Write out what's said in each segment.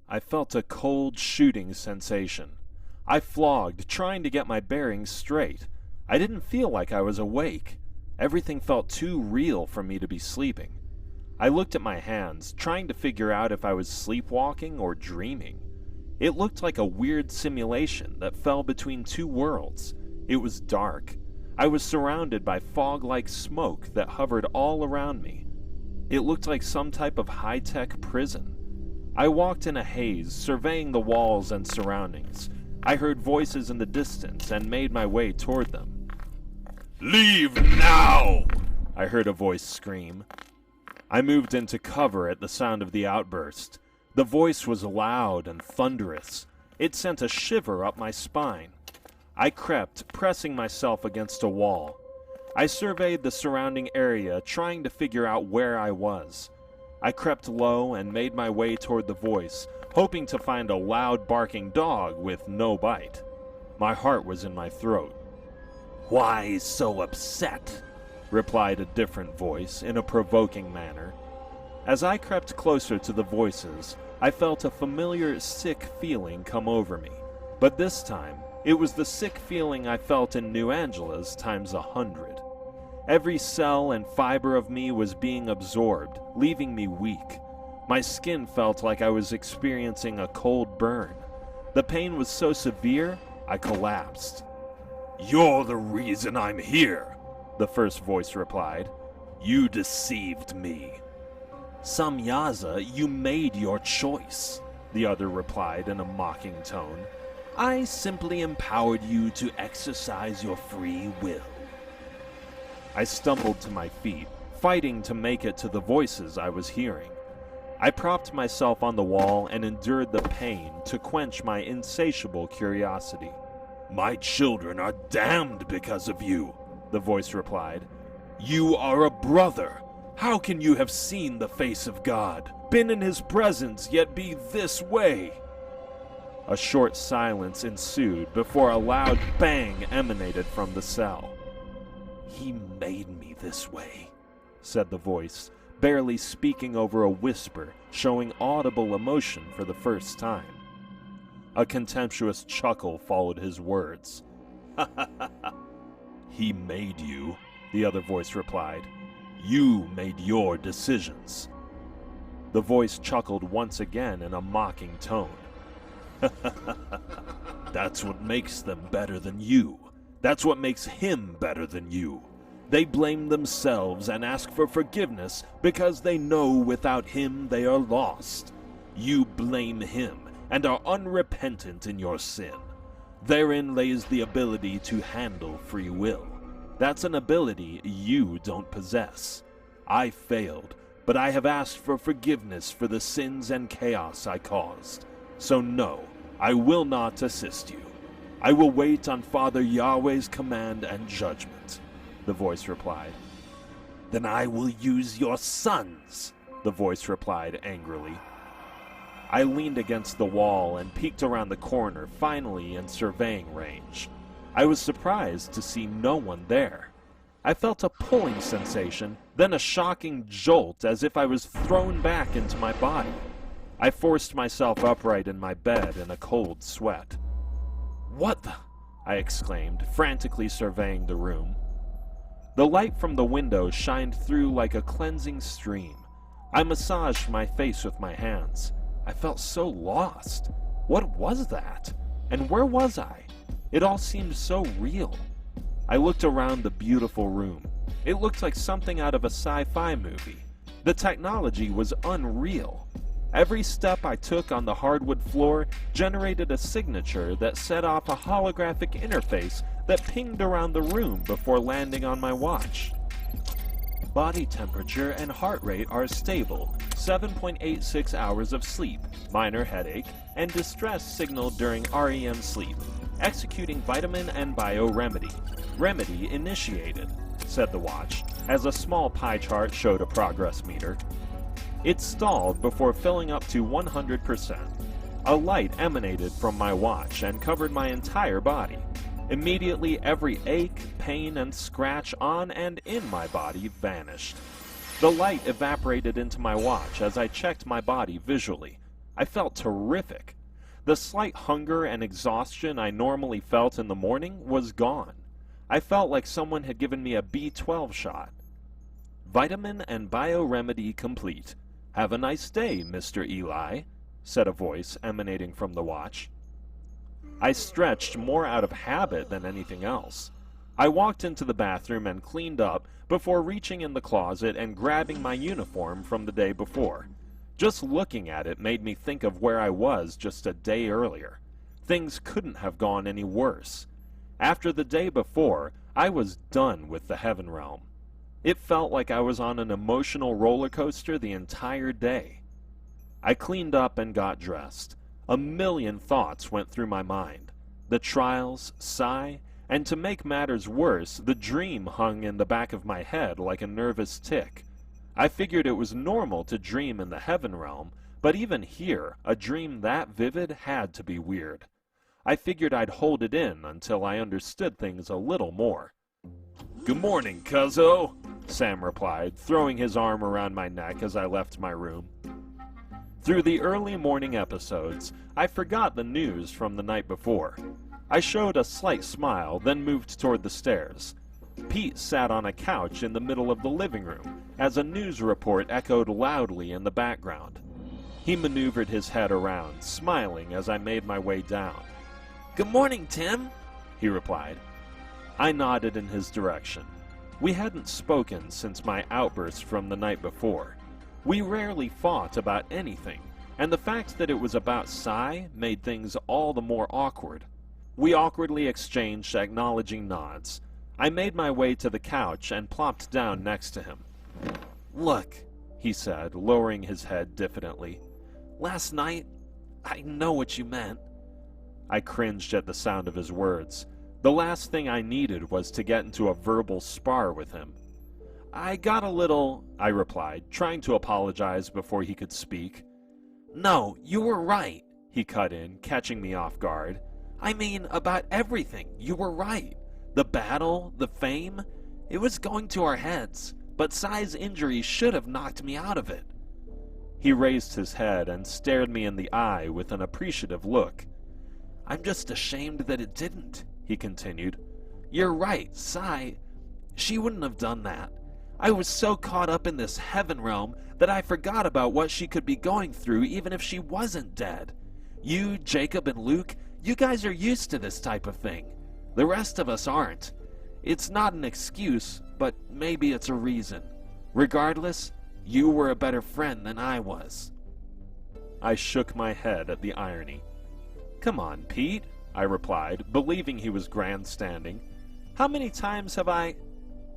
I felt a cold shooting sensation. I flogged, trying to get my bearings straight. I didn't feel like I was awake. Everything felt too real for me to be sleeping. I looked at my hands, trying to figure out if I was sleepwalking or dreaming. It looked like a weird simulation that fell between two worlds. It was dark. I was surrounded by fog-like smoke that hovered all around me. It looked like some type of high-tech prison. I walked in a haze, surveying the walls and surroundings. I heard voices in the distance and made my way toward them. "Leave now!" I heard a voice scream. I moved into cover at the sound of the outburst. The voice was loud and thunderous. It sent a shiver up my spine. I crept, pressing myself against a wall. I surveyed the surrounding area, trying to figure out where I was. I crept low and made my way toward the voice, hoping to find a loud barking dog with no bite. My heart was in my throat. "Why so upset?" replied a different voice in a provoking manner. As I crept closer to the voices, I felt a familiar sick feeling come over me. But this time, it was the sick feeling I felt in New Angela's times 100. Every cell and fiber of me was being absorbed, leaving me weak. My skin felt like I was experiencing a cold burn. The pain was so severe, I collapsed. "You're the reason I'm here," the first voice replied. "You deceived me." "Samyaza, you made your choice," the other replied in a mocking tone. "I simply empowered you to exercise your free will." I stumbled to my feet, fighting to make it to the voices I was hearing. I propped myself on the wall and endured the pain to quench my insatiable curiosity. "My children are damned because of you," the voice replied. "You are a brother. How can you have seen the face of God, been in his presence, yet be this way?" A short silence ensued before a loud bang emanated from the cell. "He made me this way," said the voice, barely speaking over a whisper, showing audible emotion for the first time. A contemptuous chuckle followed his words. "He made you," the other voice replied. "You made your decisions." The voice chuckled once again in a mocking tone. "That's what makes them better than you. That's what makes him better than you. They blame themselves and ask for forgiveness because they know without him they are lost. You blame him and are unrepentant in your sin. Therein lays the ability to handle free will. That's an ability you don't possess. I failed, but I have asked for forgiveness for the sins and chaos I caused. So no, I will not assist you. I will wait on Father Yahweh's command and judgment," the voice replied. "Then I will use your sons," the voice replied angrily. I leaned against the wall and peeked around the corner, finally in surveying range. I was surprised to see no one there. I felt a pulling sensation, then a shocking jolt as if I was thrown back into my body. I forced myself upright in my bed in a cold sweat. "What the?" I exclaimed, frantically surveying the room. The light from the window shined through like a cleansing stream. I massaged my face with my hands. I felt so lost. What was that? And where was I? It all seemed so real. I looked around the beautiful room. It looked like something out of a sci-fi movie. The technology was unreal. Every step I took on the hardwood floor generated a signature that set off a holographic interface that pinged around the room before landing on my watch. Body temperature and heart rate are stable, 7.86 hours of sleep, minor headache, and distress signal during REM sleep. Executing vitamin and bio remedy. Remedy initiated, said the watch, as a small pie chart showed a progress meter. It stalled before filling up to 100%. A light emanated from my watch and covered my entire body. Immediately, every ache, pain, and scratch on and in my body vanished. The light evaporated into my watch as I checked my body visually. I felt terrific. The slight hunger and exhaustion I normally felt in the morning was gone. I felt like someone had given me a B12 shot. "Vitamin and bioremedy complete. Have a nice day, Mr. Eli," said a voice emanating from the watch. I stretched more out of habit than anything else. I walked into the bathroom and cleaned up before reaching in the closet and grabbing my uniform from the day before. Just looking at it made me think of where I was just a day earlier. Things couldn't have gone any worse. After the day before, I was done with the Heaven Realm. It felt like I was on an emotional roller coaster the entire day. I cleaned up and got dressed. A million thoughts went through my mind. The trials, Sai, and to make matters worse, the dream hung in the back of my head like a nervous tick. I figured it was normal to dream in the Heaven Realm, but even here, a dream that vivid had to be weird. I figured I'd hold it in until I understood things a little more. "Good morning, cuzzo," Sam replied, throwing his arm around my neck as I left my room. Through the early morning episodes, I forgot the news from the night before. I showed a slight smile, then moved toward the stairs. Pete sat on a couch in the middle of the living room as a news report echoed loudly in the background. He maneuvered his head around, smiling as I made my way down. "Good morning, Tim," he replied. I nodded in his direction. We hadn't spoken since my outburst from the night before. We rarely fought about anything, and the fact that it was about Sai made things all the more awkward. We awkwardly exchanged acknowledging nods. I made my way to the couch and plopped down next to him. "Look," he said, lowering his head diffidently. "Last night, I know what you meant." I cringed at the sound of his words. The last thing I needed was to get into a verbal spar with him. "I got a little," I replied, trying to apologize before he could speak. "No, you were right," he cut in, catching me off guard. "I mean, about everything, you were right. The battle, the fame, it was going to our heads, but Sai's injury should have knocked me out of it." He raised his head and stared me in the eye with an appreciative look. "I'm just ashamed that it didn't," he continued. "You're right, Sai, she wouldn't have done that. I was so caught up in this Heaven Realm that I forgot about what she could be going through even if she wasn't dead. You, Jacob, and Luke, you guys are used to this type of thing. The rest of us aren't. It's not an excuse, but maybe it's a reason. Regardless, you were a better friend than I was." I shook my head at the irony. "Come on, Pete," I replied, believing he was grandstanding. "How many times have I—"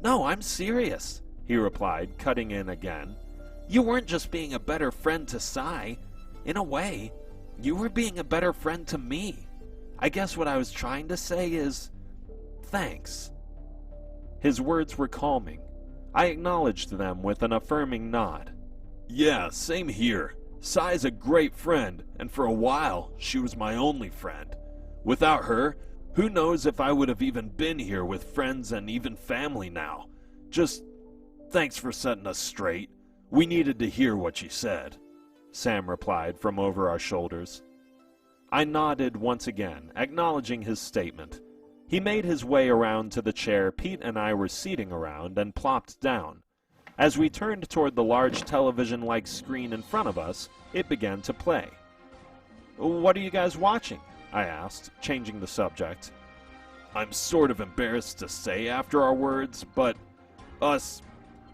"No, I'm serious," he replied, cutting in again. "You weren't just being a better friend to Sai. In a way, you were being a better friend to me. I guess what I was trying to say is, thanks." His words were calming. I acknowledged them with an affirming nod. "Yeah, same here. Sai's a great friend, and for a while, she was my only friend. Without her, who knows if I would have even been here with friends and even family now. Just thanks for setting us straight. We needed to hear what you said," Sam replied from over our shoulders. I nodded once again, acknowledging his statement. He made his way around to the chair Pete and I were seating around and plopped down. As we turned toward the large television-like screen in front of us, it began to play. "What are you guys watching?" I asked, changing the subject. "I'm sort of embarrassed to say after our words, but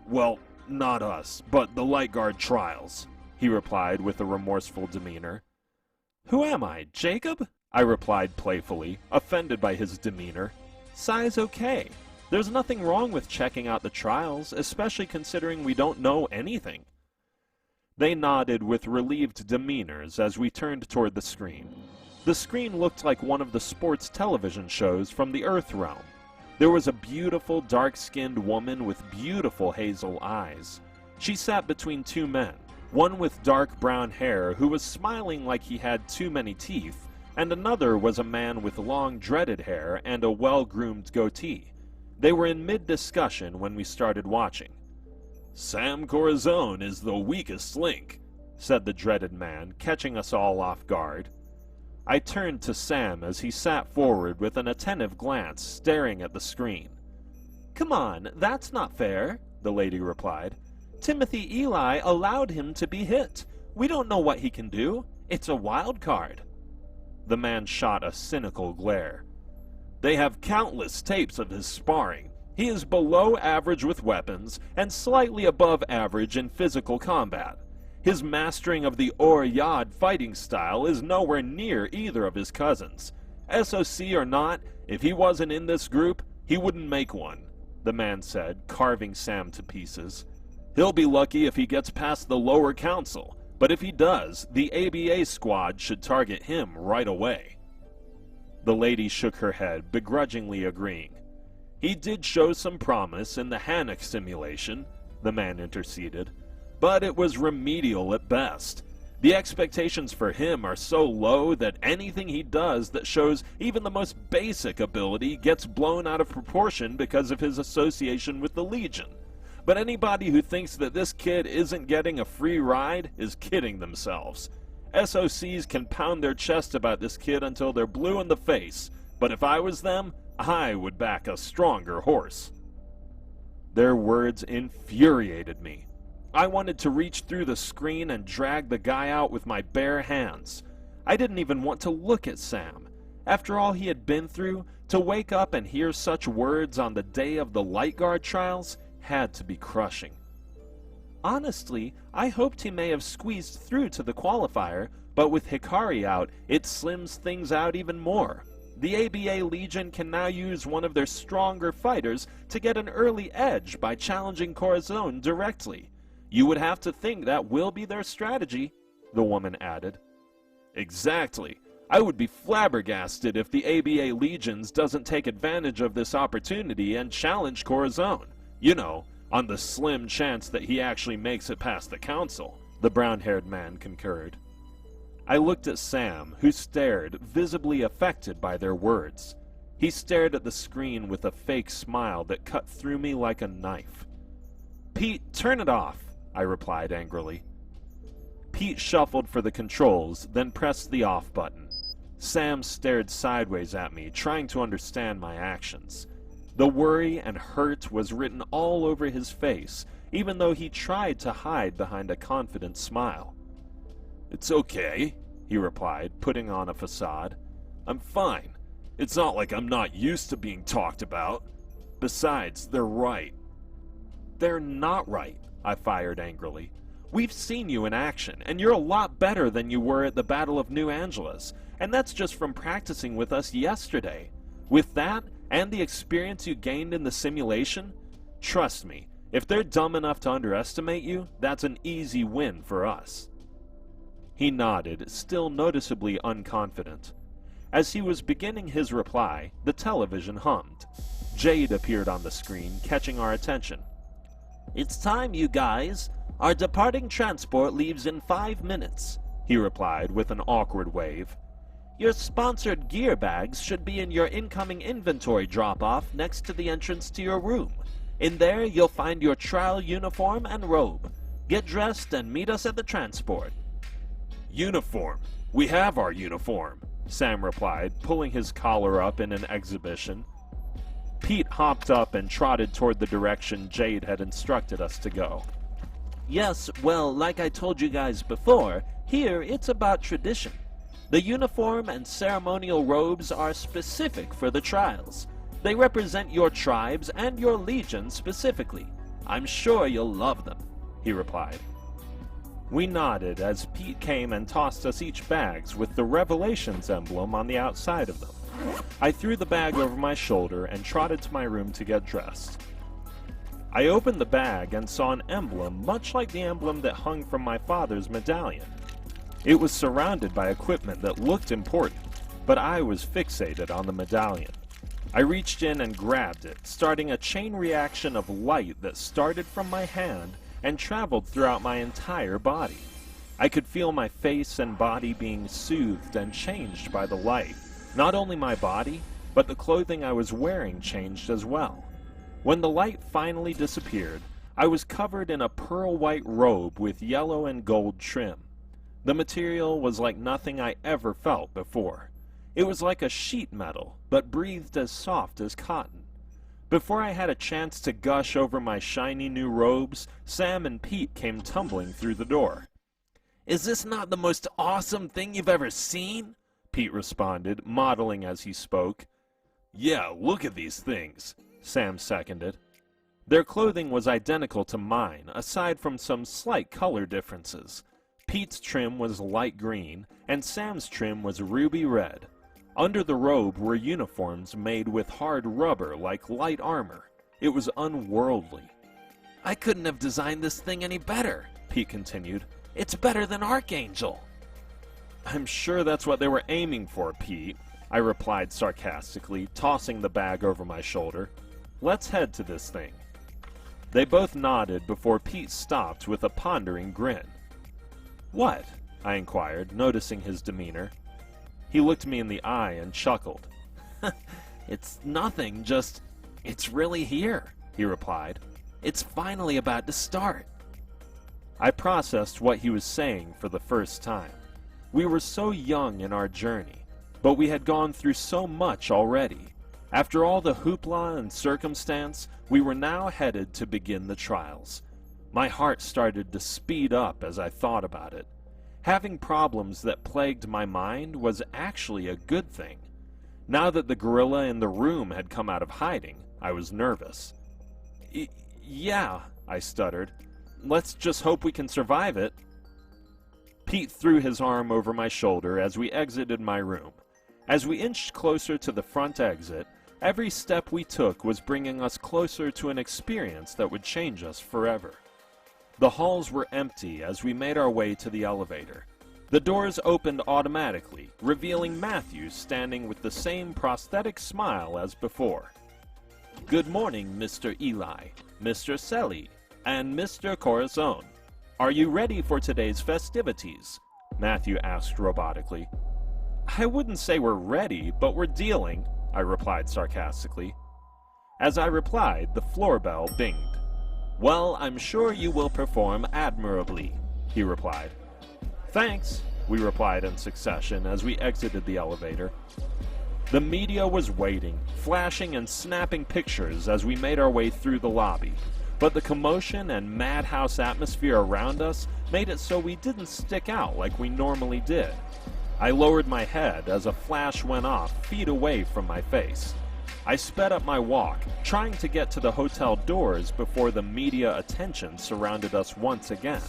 well, not us, but the Light Guard trials," he replied with a remorseful demeanor. "Who am I, Jacob?" I replied playfully, offended by his demeanor. "Sai's okay. There's nothing wrong with checking out the trials, especially considering we don't know anything." They nodded with relieved demeanors as we turned toward the screen. The screen looked like one of the sports television shows from the Earth realm. There was a beautiful, dark-skinned woman with beautiful hazel eyes. She sat between two men, one with dark brown hair who was smiling like he had too many teeth, and another was a man with long dreaded hair and a well-groomed goatee. They were in mid-discussion when we started watching. "Sam Corazon is the weakest link," said the dreaded man, catching us all off guard. I turned to Sam as he sat forward with an attentive glance, staring at the screen. "Come on, that's not fair," the lady replied. "Timothy Eli allowed him to be hit. We don't know what he can do. It's a wild card." The man shot a cynical glare. "They have countless tapes of his sparring. He is below average with weapons and slightly above average in physical combat. His mastering of the Or-Yad fighting style is nowhere near either of his cousins. SOC or not, if he wasn't in this group, he wouldn't make one," the man said, carving Sam to pieces. "He'll be lucky if he gets past the lower council, but if he does, the ABA squad should target him right away." The lady shook her head, begrudgingly agreeing. "He did show some promise in the Hannock simulation," the man interceded, "but it was remedial at best. The expectations for him are so low that anything he does that shows even the most basic ability gets blown out of proportion because of his association with the Legion. But anybody who thinks that this kid isn't getting a free ride is kidding themselves. SOCs can pound their chest about this kid until they're blue in the face, but if I was them, I would back a stronger horse." Their words infuriated me. I wanted to reach through the screen and drag the guy out with my bare hands. I didn't even want to look at Sam. After all he had been through, to wake up and hear such words on the day of the Light Guard trials had to be crushing. "Honestly, I hoped he may have squeezed through to the qualifier, but with Hikari out, it slims things out even more. The ABA Legion can now use one of their stronger fighters to get an early edge by challenging Corazon directly. You would have to think that will be their strategy," the woman added. "Exactly. I would be flabbergasted if the ABA Legions doesn't take advantage of this opportunity and challenge Corazon. You know, on the slim chance that he actually makes it past the council," the brown-haired man concurred. I looked at Sam, who stared, visibly affected by their words. He stared at the screen with a fake smile that cut through me like a knife. "Pete, turn it off," I replied angrily. Pete shuffled for the controls, then pressed the off button. Sam stared sideways at me, trying to understand my actions. The worry and hurt was written all over his face, even though he tried to hide behind a confident smile. "It's okay," he replied, putting on a facade. "I'm fine. It's not like I'm not used to being talked about. Besides, they're right." "They're not right," I fired angrily. "We've seen you in action, and you're a lot better than you were at the Battle of New Angeles, and that's just from practicing with us yesterday. With that, and the experience you gained in the simulation, trust me, if they're dumb enough to underestimate you, that's an easy win for us." He nodded, still noticeably unconfident. As he was beginning his reply, the television hummed. Jade appeared on the screen, catching our attention. "It's time, you guys. Our departing transport leaves in 5 minutes," he replied with an awkward wave. "Your sponsored gear bags should be in your incoming inventory drop-off next to the entrance to your room. In there, you'll find your trial uniform and robe. Get dressed and meet us at the transport." "Uniform? We have our uniform," Sam replied, pulling his collar up in an exhibition. Pete hopped up and trotted toward the direction Jade had instructed us to go. "Yes, well, like I told you guys before, here it's about tradition. The uniform and ceremonial robes are specific for the trials. They represent your tribes and your legion specifically. I'm sure you'll love them," he replied. We nodded as Pete came and tossed us each bags with the Revelations emblem on the outside of them. I threw the bag over my shoulder and trotted to my room to get dressed. I opened the bag and saw an emblem much like the emblem that hung from my father's medallion. It was surrounded by equipment that looked important, but I was fixated on the medallion. I reached in and grabbed it, starting a chain reaction of light that started from my hand and traveled throughout my entire body. I could feel my face and body being soothed and changed by the light. Not only my body, but the clothing I was wearing changed as well. When the light finally disappeared, I was covered in a pearl-white robe with yellow and gold trim. The material was like nothing I ever felt before. It was like a sheet metal, but breathed as soft as cotton. Before I had a chance to gush over my shiny new robes, Sam and Pete came tumbling through the door. "Is this not the most awesome thing you've ever seen?" Pete responded, modeling as he spoke. "Yeah, look at these things," Sam seconded. Their clothing was identical to mine, aside from some slight color differences. Pete's trim was light green, and Sam's trim was ruby red. Under the robe were uniforms made with hard rubber like light armor. It was unworldly. "I couldn't have designed this thing any better," Pete continued. "It's better than Archangel." "I'm sure that's what they were aiming for, Pete," I replied sarcastically, tossing the bag over my shoulder. "Let's head to this thing." They both nodded before Pete stopped with a pondering grin. "What?" I inquired, noticing his demeanor. He looked me in the eye and chuckled. "It's nothing, just, it's really here," he replied. "It's finally about to start." I processed what he was saying for the first time. We were so young in our journey, but we had gone through so much already. After all the hoopla and circumstance, we were now headed to begin the trials. My heart started to speed up as I thought about it. Having problems that plagued my mind was actually a good thing. Now that the gorilla in the room had come out of hiding, I was nervous. Yeah, I stuttered. "Let's just hope we can survive it." Pete threw his arm over my shoulder as we exited my room. As we inched closer to the front exit, every step we took was bringing us closer to an experience that would change us forever. The halls were empty as we made our way to the elevator. The doors opened automatically, revealing Matthew standing with the same prosthetic smile as before. "Good morning, Mr. Eli, Mr. Selly, and Mr. Corazon. Are you ready for today's festivities?" Matthew asked robotically. "I wouldn't say we're ready, but we're dealing," I replied sarcastically. As I replied, the floor bell binged. "Well, I'm sure you will perform admirably," he replied. "Thanks," we replied in succession as we exited the elevator. The media was waiting, flashing and snapping pictures as we made our way through the lobby, but the commotion and madhouse atmosphere around us made it so we didn't stick out like we normally did. I lowered my head as a flash went off feet away from my face. I sped up my walk, trying to get to the hotel doors before the media attention surrounded us once again.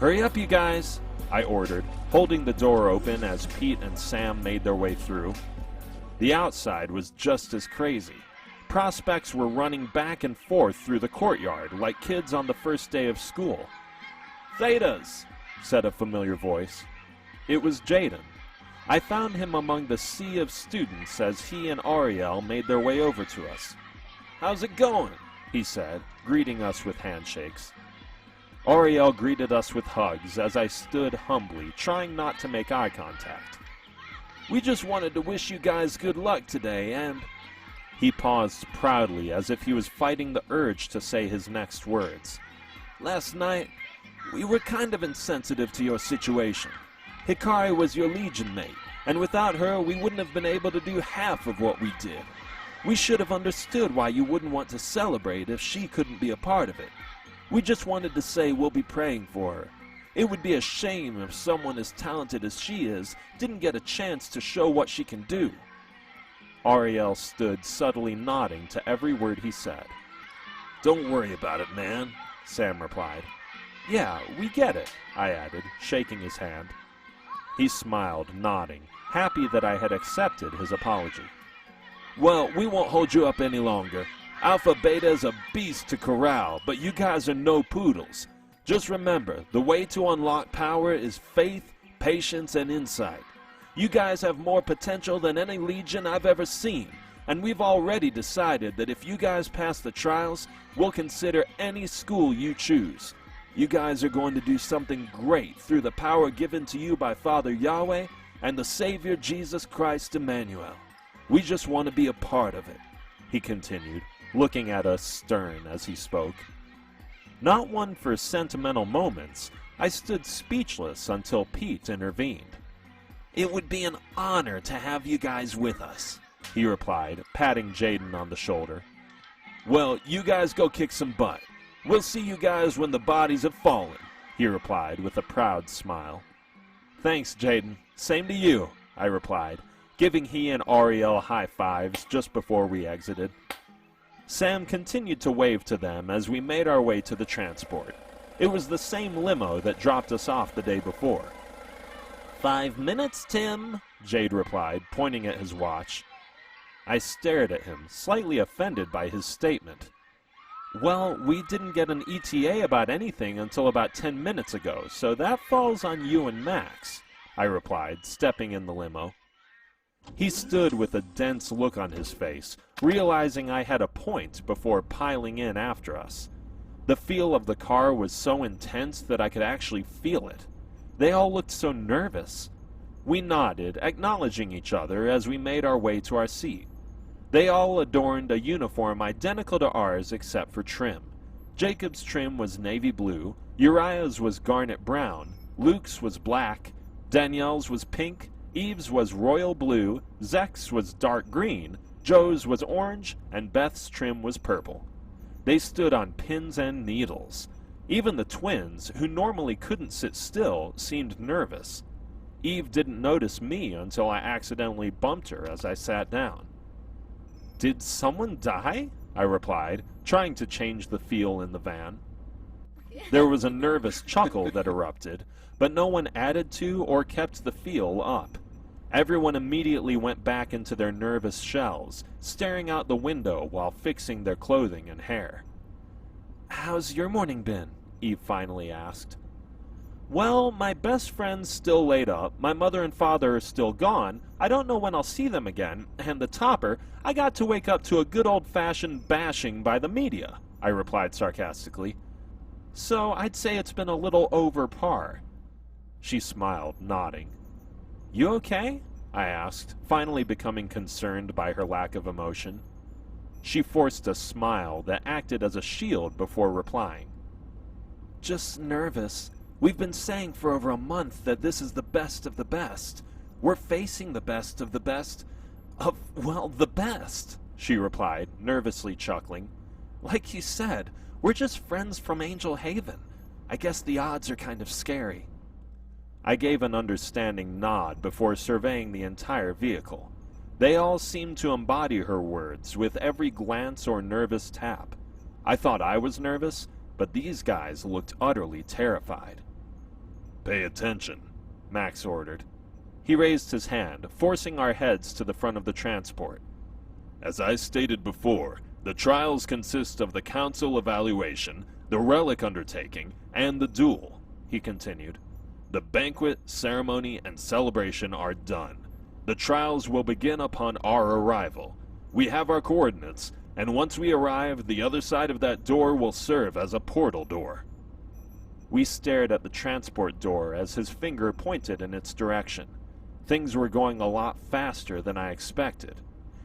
"Hurry up, you guys," I ordered, holding the door open as Pete and Sam made their way through. The outside was just as crazy. Prospects were running back and forth through the courtyard like kids on the first day of school. "Thetas," said a familiar voice. It was Jaden. I found him among the sea of students as he and Ariel made their way over to us. "How's it going?" he said, greeting us with handshakes. Ariel greeted us with hugs as I stood humbly, trying not to make eye contact. "We just wanted to wish you guys good luck today and—" He paused proudly as if he was fighting the urge to say his next words. "Last night, we were kind of insensitive to your situation. Hikari was your Legion mate, and without her we wouldn't have been able to do half of what we did. We should have understood why you wouldn't want to celebrate if she couldn't be a part of it. We just wanted to say we'll be praying for her. It would be a shame if someone as talented as she is didn't get a chance to show what she can do." Ariel stood subtly nodding to every word he said. "Don't worry about it, man," Sam replied. "Yeah, we get it," I added, shaking his hand. He smiled, nodding, happy that I had accepted his apology. "Well, we won't hold you up any longer. Alpha Beta is a beast to corral, but you guys are no poodles. Just remember, the way to unlock power is faith, patience, and insight. You guys have more potential than any Legion I've ever seen, and we've already decided that if you guys pass the trials, we'll consider any school you choose. You guys are going to do something great through the power given to you by Father Yahweh and the Savior Jesus Christ Emmanuel. We just want to be a part of it," he continued, looking at us stern as he spoke. Not one for sentimental moments, I stood speechless until Pete intervened. "It would be an honor to have you guys with us," he replied, patting Jaden on the shoulder. "Well, you guys go kick some butt. We'll see you guys when the bodies have fallen," he replied with a proud smile. "Thanks, Jaden. Same to you," I replied, giving he and Ariel high fives just before we exited. Sam continued to wave to them as we made our way to the transport. It was the same limo that dropped us off the day before. 5 minutes, Tim, Jade replied, pointing at his watch. I stared at him, slightly offended by his statement. "Well, we didn't get an ETA about anything until about 10 minutes ago, so that falls on you and Max," I replied, stepping in the limo. He stood with a dense look on his face, realizing I had a point before piling in after us. The feel of the car was so intense that I could actually feel it. They all looked so nervous. We nodded, acknowledging each other as we made our way to our seat. They all adorned a uniform identical to ours except for trim. Jacob's trim was navy blue, Uriah's was garnet brown, Luke's was black, Danielle's was pink, Eve's was royal blue, Zek's was dark green, Joe's was orange, and Beth's trim was purple. They stood on pins and needles. Even the twins, who normally couldn't sit still, seemed nervous. Eve didn't notice me until I accidentally bumped her as I sat down. "Did someone die?" I replied, trying to change the feel in the van. There was a nervous chuckle that erupted, but no one added to or kept the feel up. Everyone immediately went back into their nervous shells, staring out the window while fixing their clothing and hair. "How's your morning been?" Eve finally asked. "Well, my best friend's still laid up, my mother and father are still gone, I don't know when I'll see them again, and the topper, I got to wake up to a good old-fashioned bashing by the media," I replied sarcastically. "So I'd say it's been a little over par." She smiled, nodding. "You okay?" I asked, finally becoming concerned by her lack of emotion. She forced a smile that acted as a shield before replying. "Just nervous. We've been saying for over a month that this is the best of the best. We're facing the best of the best of, well, the best," she replied, nervously chuckling. "Like you said, we're just friends from Angel Haven. I guess the odds are kind of scary." I gave an understanding nod before surveying the entire vehicle. They all seemed to embody her words with every glance or nervous tap. I thought I was nervous, but these guys looked utterly terrified. "Pay attention," Max ordered. He raised his hand, forcing our heads to the front of the transport. "As I stated before, the trials consist of the council evaluation, the relic undertaking, and the duel," he continued. "The banquet, ceremony, and celebration are done. The trials will begin upon our arrival. We have our coordinates, and once we arrive, the other side of that door will serve as a portal door." We stared at the transport door as his finger pointed in its direction. Things were going a lot faster than I expected.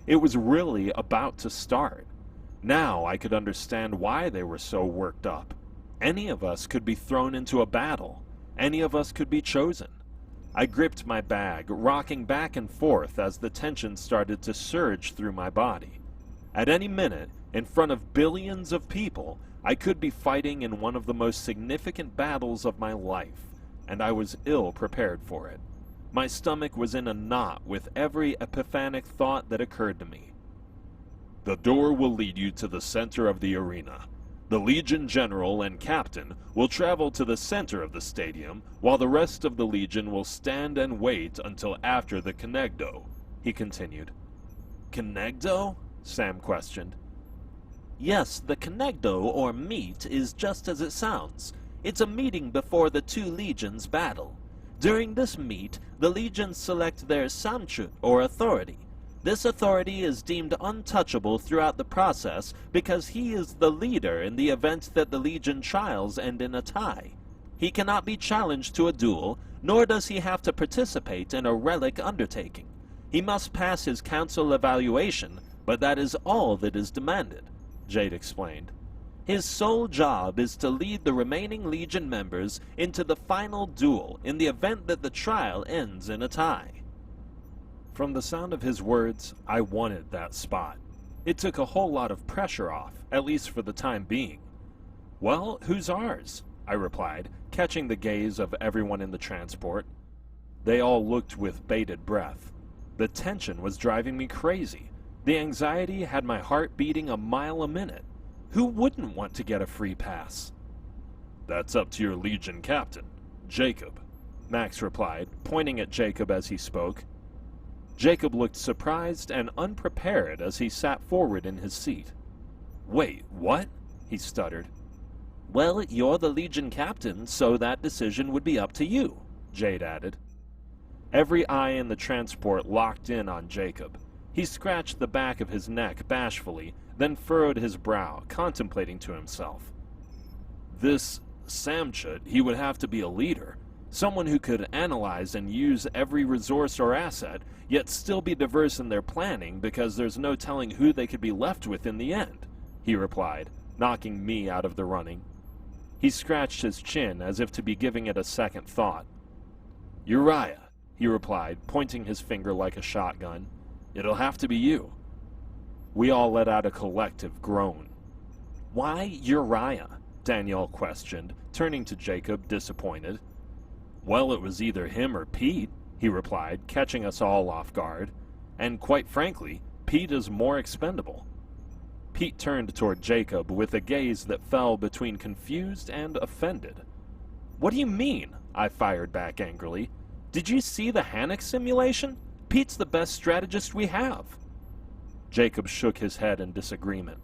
It was really about to start. Now I could understand why they were so worked up. Any of us could be thrown into a battle. Any of us could be chosen. I gripped my bag, rocking back and forth as the tension started to surge through my body. At any minute, in front of billions of people, I could be fighting in one of the most significant battles of my life, and I was ill prepared for it. My stomach was in a knot with every epiphanic thought that occurred to me. "The door will lead you to the center of the arena. The Legion General and Captain will travel to the center of the stadium, while the rest of the Legion will stand and wait until after the Kenegdo," he continued. "Kenegdo?" Sam questioned. "Yes, the Kenegdo, or meet, is just as it sounds. It's a meeting before the two legions battle. During this meet, the legions select their Samchut, or authority. This authority is deemed untouchable throughout the process because he is the leader in the event that the legion trials end in a tie. He cannot be challenged to a duel, nor does he have to participate in a relic undertaking. He must pass his council evaluation, but that is all that is demanded," Jade explained. His sole job is to lead the remaining Legion members into the final duel in the event that the trial ends in a tie. From the sound of his words, I wanted that spot. It took a whole lot of pressure off, at least for the time being. "Well, who's ours?" I replied, catching the gaze of everyone in the transport. They all looked with bated breath. The tension was driving me crazy. The anxiety had my heart beating a mile a minute. Who wouldn't want to get a free pass? "That's up to your Legion captain, Jacob," Max replied, pointing at Jacob as he spoke. Jacob looked surprised and unprepared as he sat forward in his seat. "Wait, what?" he stuttered. "Well, you're the Legion captain, so that decision would be up to you," Jade added. Every eye in the transport locked in on Jacob. He scratched the back of his neck bashfully, then furrowed his brow, contemplating to himself. This Samchut, he would have to be a leader, someone who could analyze and use every resource or asset, yet still be diverse in their planning because there's no telling who they could be left with in the end, he replied, knocking me out of the running. He scratched his chin as if to be giving it a second thought. "Uriah," he replied, pointing his finger like a shotgun. "It'll have to be you." We all let out a collective groan. "Why Uriah?" Danielle questioned, turning to Jacob, disappointed. "Well, it was either him or Pete," he replied, catching us all off guard. "And quite frankly, Pete is more expendable." Pete turned toward Jacob with a gaze that fell between confused and offended. "What do you mean?" I fired back angrily. "Did you see the Hannock simulation? Pete's the best strategist we have." Jacob shook his head in disagreement.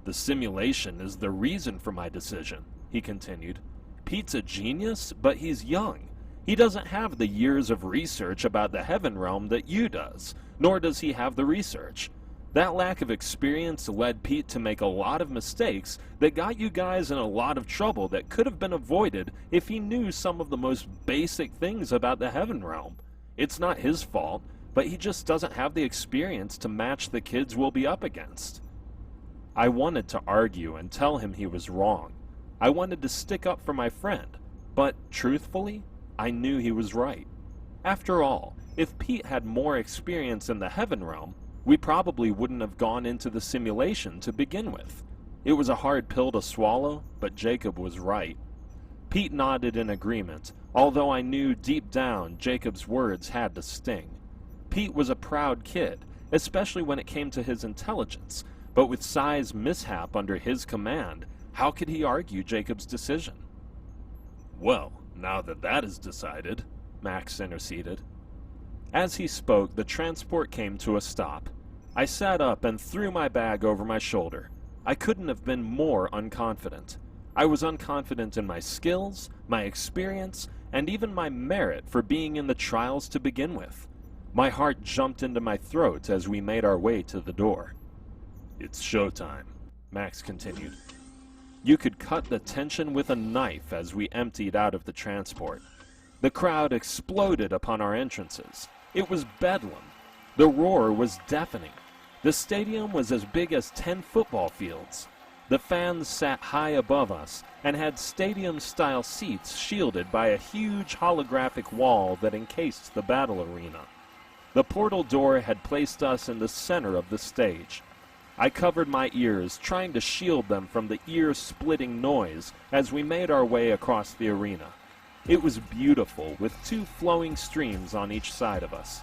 "The simulation is the reason for my decision," he continued. "Pete's a genius, but he's young. He doesn't have the years of research about the Heaven Realm that you does, nor does he have the research. That lack of experience led Pete to make a lot of mistakes that got you guys in a lot of trouble that could have been avoided if he knew some of the most basic things about the Heaven Realm. It's not his fault, but he just doesn't have the experience to match the kids we'll be up against." I wanted to argue and tell him he was wrong. I wanted to stick up for my friend, but truthfully, I knew he was right. After all, if Pete had more experience in the Heaven Realm, we probably wouldn't have gone into the simulation to begin with. It was a hard pill to swallow, but Jacob was right. Pete nodded in agreement, although I knew deep down Jacob's words had to sting. Pete was a proud kid, especially when it came to his intelligence, but with Sai's mishap under his command, how could he argue Jacob's decision? "Well, now that that is decided," Max interceded. As he spoke, the transport came to a stop. I sat up and threw my bag over my shoulder. I couldn't have been more unconfident. I was unconfident in my skills, my experience, and even my merit for being in the trials to begin with. My heart jumped into my throat as we made our way to the door. "It's showtime," Max continued. You could cut the tension with a knife as we emptied out of the transport. The crowd exploded upon our entrances. It was bedlam. The roar was deafening. The stadium was as big as 10 football fields. The fans sat high above us and had stadium-style seats shielded by a huge holographic wall that encased the battle arena. The portal door had placed us in the center of the stage. I covered my ears, trying to shield them from the ear-splitting noise as we made our way across the arena. It was beautiful, with 2 flowing streams on each side of us.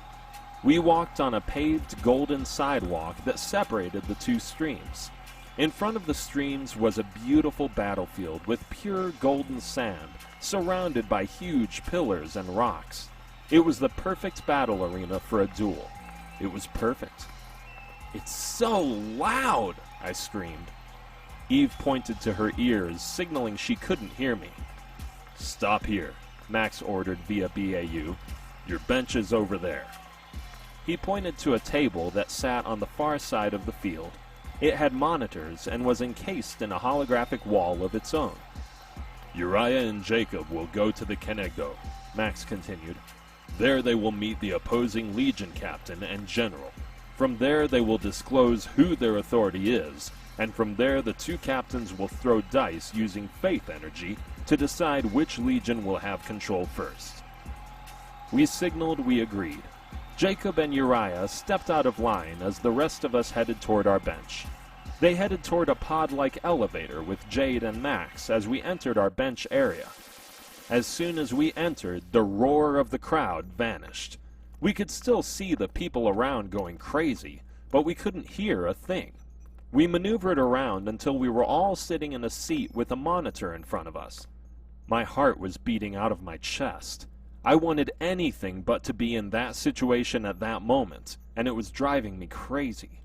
We walked on a paved golden sidewalk that separated the 2 streams. In front of the streams was a beautiful battlefield with pure golden sand, surrounded by huge pillars and rocks. It was the perfect battle arena for a duel. It was perfect. "It's so loud!" I screamed. Eve pointed to her ears, signaling she couldn't hear me. "Stop here," Max ordered via BAU. "Your bench is over there." He pointed to a table that sat on the far side of the field. It had monitors and was encased in a holographic wall of its own. "Uriah and Jacob will go to the Kenegdo," Max continued. "There they will meet the opposing Legion captain and general. From there they will disclose who their authority is, and from there the two captains will throw dice using faith energy to decide which legion will have control first. We signaled we agreed. Jacob and Uriah stepped out of line as the rest of us headed toward our bench. They headed toward a pod-like elevator with Jade and Max as we entered our bench area. As soon as we entered, the roar of the crowd vanished. We could still see the people around going crazy, but we couldn't hear a thing. We maneuvered around until we were all sitting in a seat with a monitor in front of us. My heart was beating out of my chest. I wanted anything but to be in that situation at that moment, and it was driving me crazy.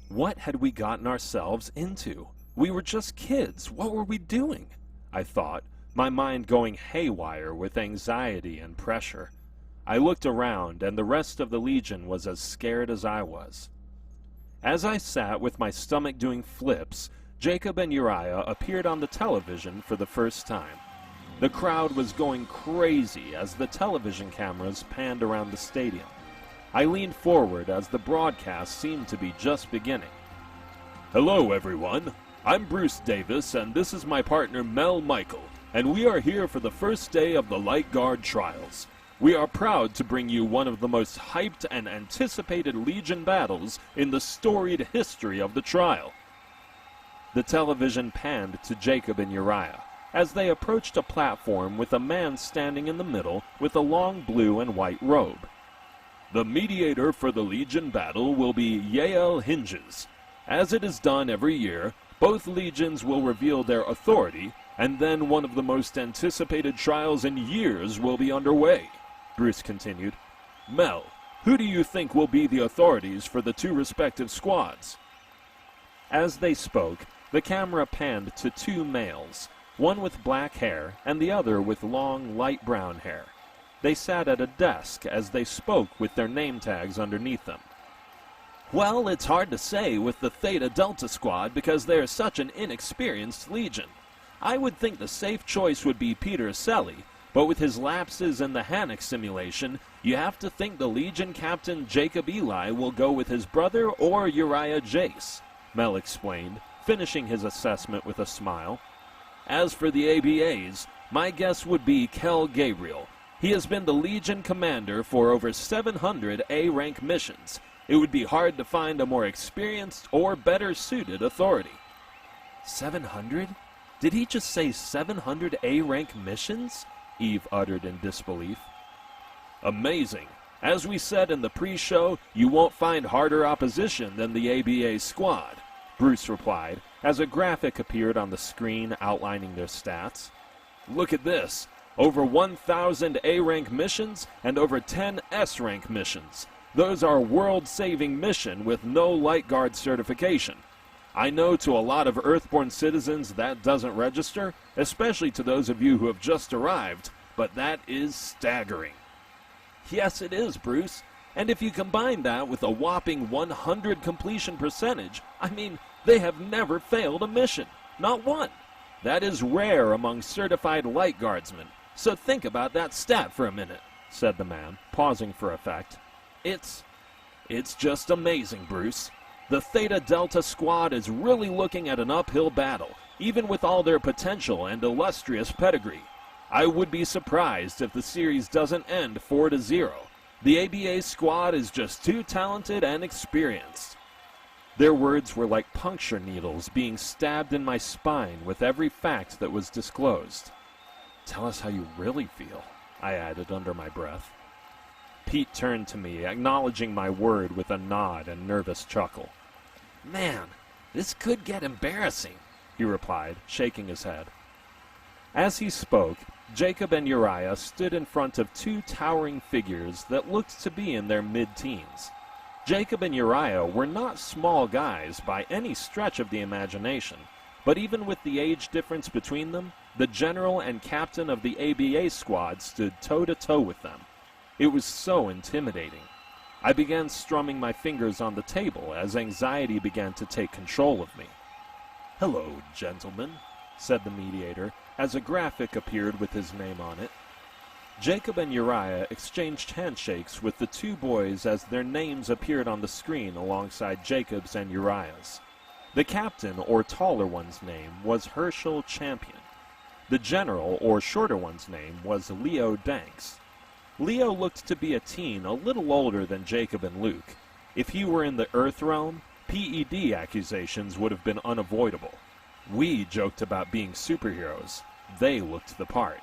What had we gotten ourselves into? We were just kids. What were we doing? I thought, my mind going haywire with anxiety and pressure. I looked around, and the rest of the Legion was as scared as I was. As I sat with my stomach doing flips, Jacob and Uriah appeared on the television for the first time. The crowd was going crazy as the television cameras panned around the stadium. I leaned forward as the broadcast seemed to be just beginning. "Hello, everyone. I'm Bruce Davis, and this is my partner Mel Michael, and we are here for the first day of the Light Guard trials. We are proud to bring you one of the most hyped and anticipated Legion battles in the storied history of the trial." The television panned to Jacob and Uriah as they approached a platform with a man standing in the middle with a long blue and white robe. "The mediator for the Legion battle will be Yael Hinges. As it is done every year, both legions will reveal their authority, and then one of the most anticipated trials in years will be underway," Bruce continued. "Mel, who do you think will be the authorities for the two respective squads?" As they spoke, the camera panned to two males, one with black hair and the other with long, light brown hair. They sat at a desk as they spoke with their name tags underneath them. "Well, it's hard to say with the Theta Delta squad because they're such an inexperienced legion. I would think the safe choice would be Peter Selly, but with his lapses in the Hannock simulation, you have to think the Legion captain Jacob Eli will go with his brother or Uriah Jace," Mel explained, finishing his assessment with a smile. "As for the ABAs, my guess would be Kel Gabriel. He has been the Legion commander for over 700 A-rank missions. It would be hard to find a more experienced or better suited authority." 700? Did he just say 700 A-rank missions? Eve uttered in disbelief. "Amazing. As we said in the pre-show, you won't find harder opposition than the ABA squad," Bruce replied, as a graphic appeared on the screen outlining their stats. "Look at this. Over 1,000 A-rank missions and over 10 S-rank missions. Those are world-saving mission with no Light Guard certification. I know to a lot of Earthborn citizens that doesn't register, especially to those of you who have just arrived, but that is staggering." "Yes, it is, Bruce. And if you combine that with a whopping 100 completion percentage, I mean, they have never failed a mission. Not one. That is rare among certified Light Guardsmen. So think about that stat for a minute," said the man, pausing for effect. It's just amazing, Bruce. The Theta Delta squad is really looking at an uphill battle, even with all their potential and illustrious pedigree. I would be surprised if the series doesn't end 4-0. The ABA squad is just too talented and experienced. Their words were like puncture needles being stabbed in my spine with every fact that was disclosed. "Tell us how you really feel," I added under my breath. Pete turned to me, acknowledging my word with a nod and nervous chuckle. "Man, this could get embarrassing," he replied, shaking his head. As he spoke, Jacob and Uriah stood in front of two towering figures that looked to be in their mid-teens. Jacob and Uriah were not small guys by any stretch of the imagination, but even with the age difference between them, the general and captain of the ABA squad stood toe-to-toe with them. It was so intimidating. I began strumming my fingers on the table as anxiety began to take control of me. "Hello, gentlemen," said the mediator, as a graphic appeared with his name on it. Jacob and Uriah exchanged handshakes with the two boys as their names appeared on the screen alongside Jacob's and Uriah's. The captain, or taller one's name, was Herschel Champion. The general, or shorter one's name, was Leo Danks. Leo looked to be a teen, a little older than Jacob and Luke. If he were in the Earth realm, PED accusations would have been unavoidable. We joked about being superheroes. They looked the part.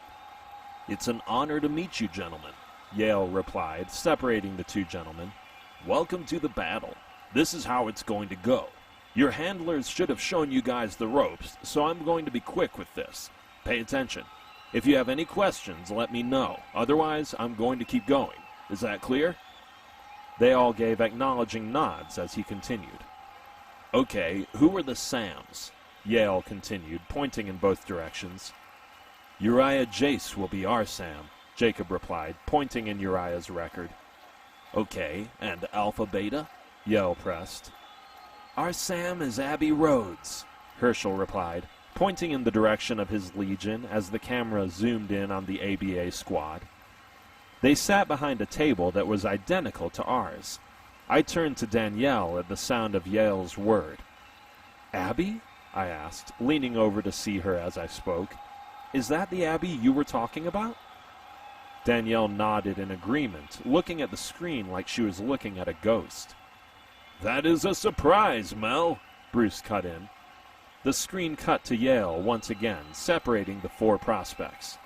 "It's an honor to meet you, gentlemen," Yale replied, separating the two gentlemen. "Welcome to the battle. This is how it's going to go. Your handlers should have shown you guys the ropes, so I'm going to be quick with this. Pay attention. If you have any questions, let me know. Otherwise, I'm going to keep going. Is that clear?" They all gave acknowledging nods as he continued. "Okay, who are the Sams?" Yale continued, pointing in both directions. "Uriah Jace will be our Sam," Jacob replied, pointing in Uriah's record. "Okay, and Alpha Beta?" Yale pressed. "Our Sam is Abby Rhodes," Herschel replied, pointing in the direction of his legion as the camera zoomed in on the ABA squad. They sat behind a table that was identical to ours. I turned to Danielle at the sound of Yale's word. "Abby?" I asked, leaning over to see her as I spoke. "Is that the Abby you were talking about?" Danielle nodded in agreement, looking at the screen like she was looking at a ghost. "That is a surprise, Mel," Bruce cut in. The screen cut to Yale once again, separating the four prospects.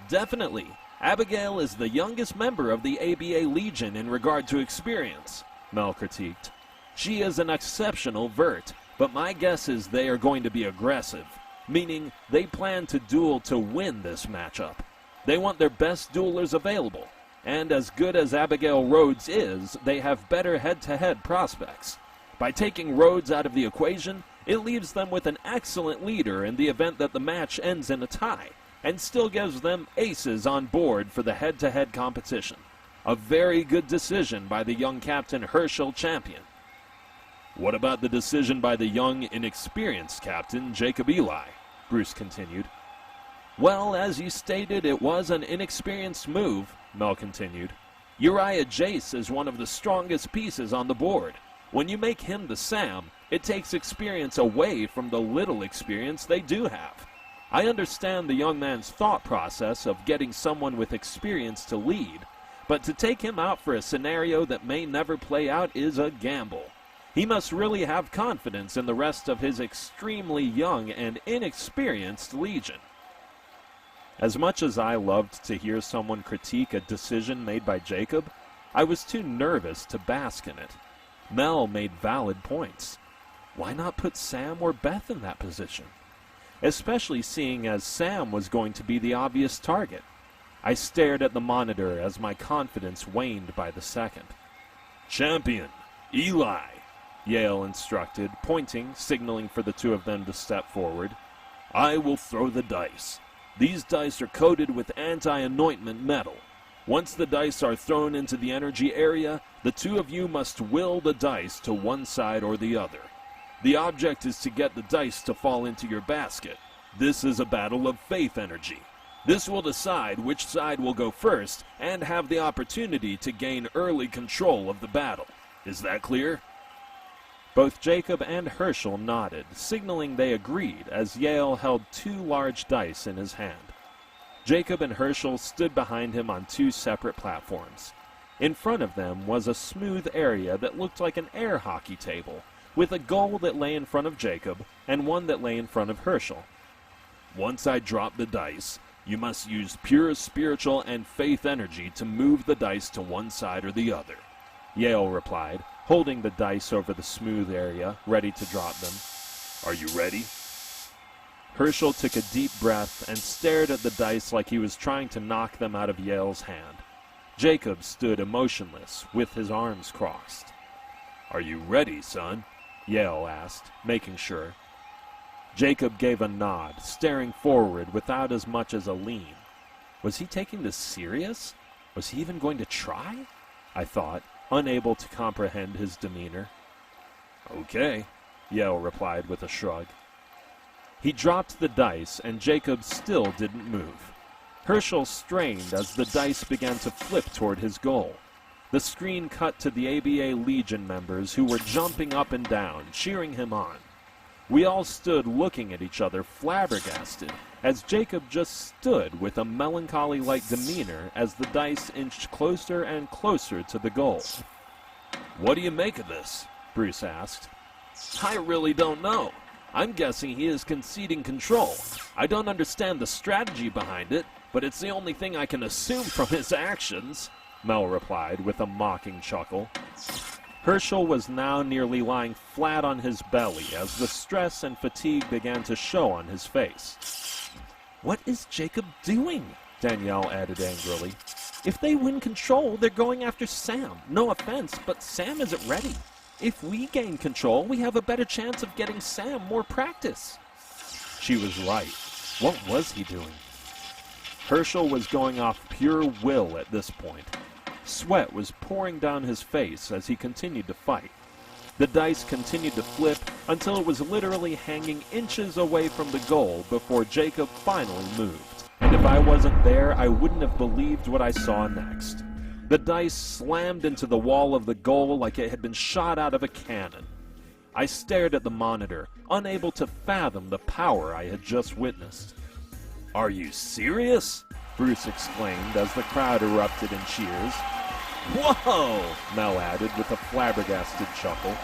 "Definitely. Abigail is the youngest member of the ABA Legion in regard to experience," Mel critiqued. "She is an exceptional vert, but my guess is they are going to be aggressive, meaning they plan to duel to win this matchup. They want their best duelers available, and as good as Abigail Rhodes is, they have better head-to-head prospects. By taking Rhodes out of the equation, it leaves them with an excellent leader in the event that the match ends in a tie, and still gives them aces on board for the head-to-head competition. A very good decision by the young captain Herschel Champion." "What about the decision by the young, inexperienced captain Jacob Eli?" Bruce continued. "Well, as you stated, it was an inexperienced move," Mel continued. "Uriah Jace is one of the strongest pieces on the board. When you make him the Sam, it takes experience away from the little experience they do have. I understand the young man's thought process of getting someone with experience to lead, but to take him out for a scenario that may never play out is a gamble. He must really have confidence in the rest of his extremely young and inexperienced legion." As much as I loved to hear someone critique a decision made by Jacob, I was too nervous to bask in it. Mel made valid points. Why not put Sam or Beth in that position? Especially seeing as Sam was going to be the obvious target. I stared at the monitor as my confidence waned by the second. "Champion, Eli," Yale instructed, pointing, signaling for the two of them to step forward. "I will throw the dice. These dice are coated with anti-anointment metal. Once the dice are thrown into the energy area, the two of you must will the dice to one side or the other. The object is to get the dice to fall into your basket. This is a battle of faith energy. This will decide which side will go first and have the opportunity to gain early control of the battle. Is that clear?" Both Jacob and Herschel nodded, signaling they agreed as Yale held two large dice in his hand. Jacob and Herschel stood behind him on two separate platforms. In front of them was a smooth area that looked like an air hockey table, with a goal that lay in front of Jacob and one that lay in front of Herschel. "Once I drop the dice, you must use pure spiritual and faith energy to move the dice to one side or the other," Yale replied, holding the dice over the smooth area, ready to drop them. "Are you ready?" Herschel took a deep breath and stared at the dice like he was trying to knock them out of Yale's hand. Jacob stood emotionless, with his arms crossed. "Are you ready, son?" Yale asked, making sure. Jacob gave a nod, staring forward without as much as a lean. Was he taking this serious? Was he even going to try? I thought, unable to comprehend his demeanor. "Okay," Yale replied with a shrug. He dropped the dice, and Jacob still didn't move. Herschel strained as the dice began to flip toward his goal. The screen cut to the ABA Legion members who were jumping up and down, cheering him on. We all stood looking at each other flabbergasted, as Jacob just stood with a melancholy-like demeanor as the dice inched closer and closer to the goal. "What do you make of this?" Bruce asked. "I really don't know. I'm guessing he is conceding control. I don't understand the strategy behind it, but it's the only thing I can assume from his actions," Mel replied with a mocking chuckle. Herschel was now nearly lying flat on his belly as the stress and fatigue began to show on his face. "What is Jacob doing?" Danielle added angrily. "If they win control, they're going after Sam. No offense, but Sam isn't ready. If we gain control, we have a better chance of getting Sam more practice." She was right. What was he doing? Herschel was going off pure will at this point. Sweat was pouring down his face as he continued to fight. The dice continued to flip until it was literally hanging inches away from the goal before Jacob finally moved. And if I wasn't there, I wouldn't have believed what I saw next. The dice slammed into the wall of the goal like it had been shot out of a cannon. I stared at the monitor, unable to fathom the power I had just witnessed. "Are you serious?" Bruce exclaimed as the crowd erupted in cheers. "Whoa!" Mel added with a flabbergasted chuckle.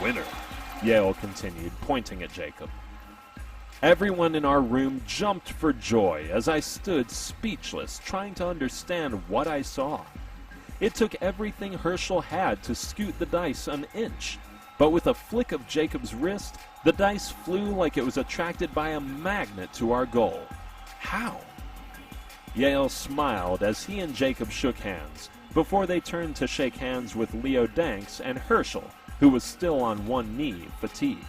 "Winner," Yale continued, pointing at Jacob. Everyone in our room jumped for joy as I stood speechless, trying to understand what I saw. It took everything Herschel had to scoot the dice an inch, but with a flick of Jacob's wrist, the dice flew like it was attracted by a magnet to our goal. How? Yale smiled as he and Jacob shook hands, before they turned to shake hands with Leo Danks and Herschel, who was still on one knee, fatigued.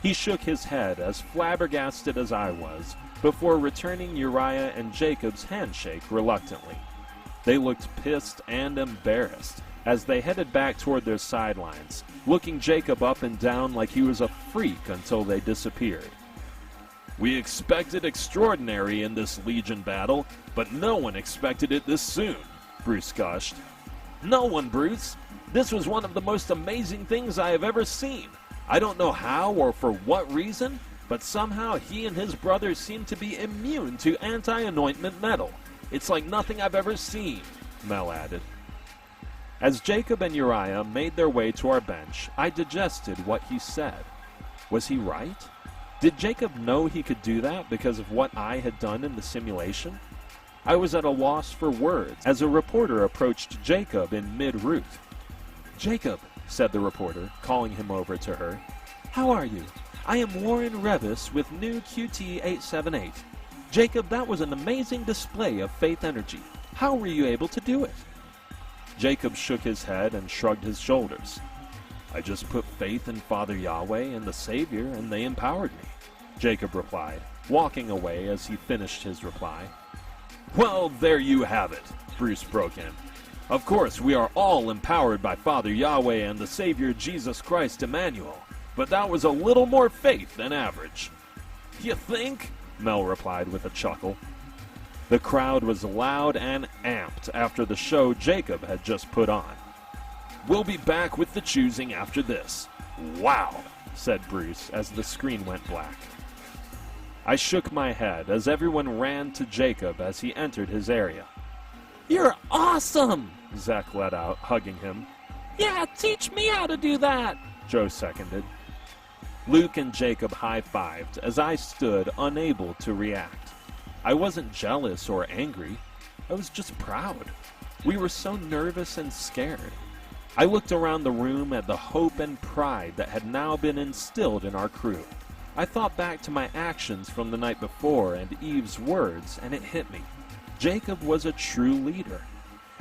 He shook his head, as flabbergasted as I was, before returning Uriah and Jacob's handshake reluctantly. They looked pissed and embarrassed as they headed back toward their sidelines, looking Jacob up and down like he was a freak until they disappeared. "We expected extraordinary in this Legion battle, but no one expected it this soon," Bruce gushed. "No one, Bruce. This was one of the most amazing things I have ever seen. I don't know how or for what reason, but somehow he and his brother seem to be immune to anti-anointment metal. It's like nothing I've ever seen," Mel added. As Jacob and Uriah made their way to our bench, I digested what he said. Was he right? Did Jacob know he could do that because of what I had done in the simulation? I was at a loss for words as a reporter approached Jacob in mid-route. "Jacob," said the reporter, calling him over to her. "How are you? I am Warren Revis with new QT-878. Jacob, that was an amazing display of faith energy. How were you able to do it?" Jacob shook his head and shrugged his shoulders. "I just put faith in Father Yahweh and the Savior, and they empowered me," Jacob replied, walking away as he finished his reply. "Well, there you have it," Bruce broke in. "Of course, we are all empowered by Father Yahweh and the Savior Jesus Christ Emmanuel, but that was a little more faith than average." "You think?" Mel replied with a chuckle. The crowd was loud and amped after the show Jacob had just put on. "We'll be back with the choosing after this." "Wow," said Bruce as the screen went black. I shook my head as everyone ran to Jacob as he entered his area. "You're awesome!" Zach let out, hugging him. "Yeah, teach me how to do that!" Joe seconded. Luke and Jacob high-fived as I stood unable to react. I wasn't jealous or angry. I was just proud. We were so nervous and scared. I looked around the room at the hope and pride that had now been instilled in our crew. I thought back to my actions from the night before and Eve's words, and it hit me. Jacob was a true leader.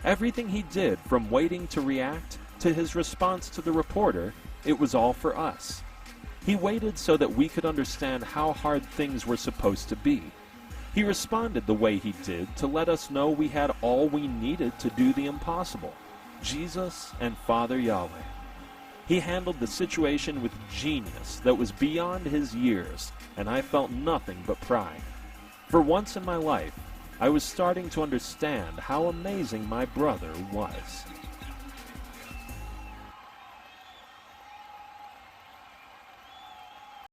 Everything he did, from waiting to react to his response to the reporter, it was all for us. He waited so that we could understand how hard things were supposed to be. He responded the way he did to let us know we had all we needed to do the impossible: Jesus and Father Yahweh. He handled the situation with genius that was beyond his years, and I felt nothing but pride. For once in my life, I was starting to understand how amazing my brother was.